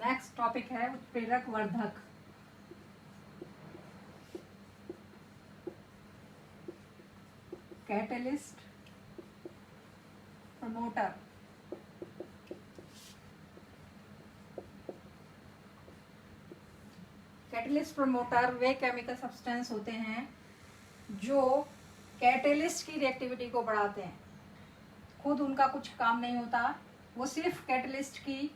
Next topic है उत्प्रेरक वर्धक। Catalyst, promoter. कैटलिस्ट प्रमोटर वे केमिकल सब्सटेंस होते हैं जो कैटलिस्ट की रिएक्टिविटी को बढ़ाते हैं। खुद उनका कुछ काम नहीं होता, वो सिर्फ कैटलिस्ट की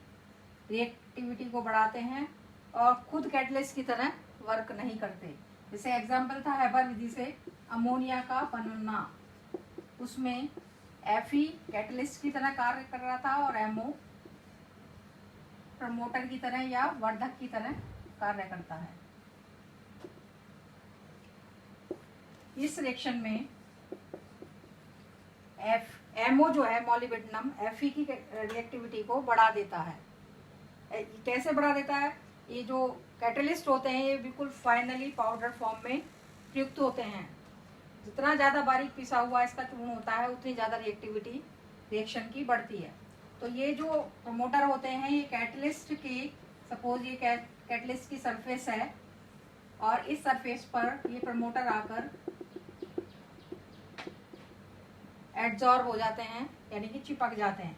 रिएक्टिविटी को बढ़ाते हैं और खुद कैटलिस्ट की तरह वर्क नहीं करते। जैसे एग्जाम्पल था हैबर विधि से अमोनिया का बनना, उसमें Fe कैटलिस्ट की तरह कार्य कर रहा था और MO प्रमोटर की तरह या वर्धक की तरह कार्य करता है। इस रिएक्शन में MO जो है मोलिब्डेनम Fe की रिएक्टिविटी को बढ़ा देता है। कैसे बढ़ा देता है? ये जो कैटलिस्ट होते हैं ये बिल्कुल फाइनली पाउडर फॉर्म में प्रयुक्त होते हैं। जितना ज़्यादा बारीक पिसा हुआ इसका चूर्ण होता है उतनी ज़्यादा रिएक्टिविटी रिएक्शन की बढ़ती है। तो ये जो प्रमोटर होते हैं ये कैटलिस्ट की, सपोज ये कैटलिस्ट की सरफेस है और इस सरफेस पर ये प्रमोटर आकर एड्जॉर्ब हो जाते हैं, यानी कि चिपक जाते हैं।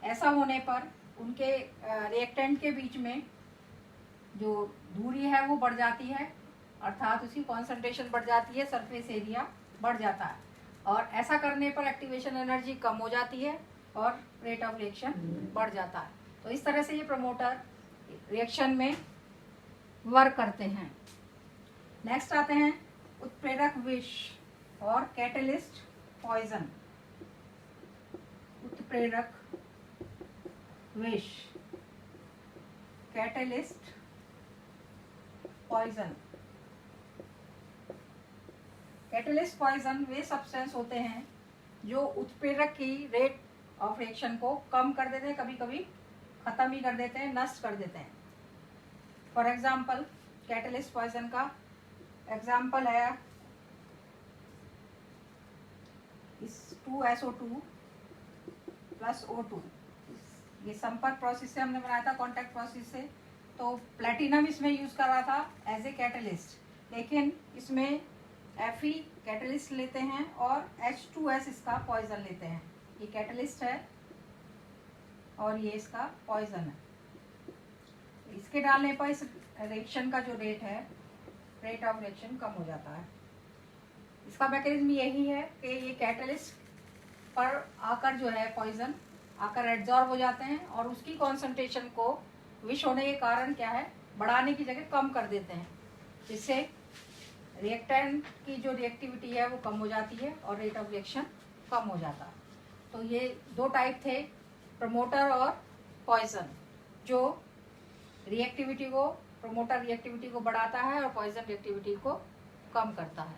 ऐसा होने पर उनके रिएक्टेंट के बीच में जो दूरी है वो बढ़ जाती है, अर्थात उसकी कॉन्सेंट्रेशन बढ़ जाती है, सरफेस एरिया बढ़ जाता है और ऐसा करने पर एक्टिवेशन एनर्जी कम हो जाती है और रेट ऑफ रिएक्शन बढ़ जाता है। तो इस तरह से ये प्रमोटर रिएक्शन में वर्क करते हैं। नेक्स्ट आते हैं उत्प्रेरक विष और कैटलिस्ट पॉइजन। उत्प्रेरक विष, कैटलिस्ट पॉइजन। कैटलिस्ट पॉइजन वे सब्सटेंस होते हैं जो उत्प्रेरक की रेट ऑफ रिएक्शन को कम कर देते हैं, कभी कभी खत्म ही कर देते हैं, नष्ट कर देते हैं। फॉर एग्जाम्पल कैटलिस्ट पॉइजन का एग्जाम्पल है इस 2SO2 प्लस O2। ये संपर्क प्रोसेस से हमने बनाया था, कॉन्टैक्ट प्रोसेस से। तो प्लेटिनम इसमें यूज कर रहा था एज ए कैटलिस्ट, लेकिन इसमें Fe कैटलिस्ट लेते हैं और H2S इसका पॉइजन लेते हैं। ये कैटलिस्ट है और ये इसका पॉइजन है। इसके डालने पर इस रिएक्शन का जो रेट है, रेट ऑफ रिएक्शन कम हो जाता है। इसका मैकेनिज्म यही है कि ये कैटलिस्ट पर आकर जो है पॉइजन आकर एड्जॉर्ब हो जाते हैं और उसकी कॉन्सेंट्रेशन को विष होने के कारण क्या है, बढ़ाने की जगह कम कर देते हैं, जिससे रिएक्टेंट की जो रिएक्टिविटी है वो कम हो जाती है और रेट ऑफ रिएक्शन कम हो जाता है। तो ये दो टाइप थे, प्रमोटर और पॉइजन, जो रिएक्टिविटी को, प्रमोटर रिएक्टिविटी को बढ़ाता है और पॉइजन रिएक्टिविटी को कम करता है।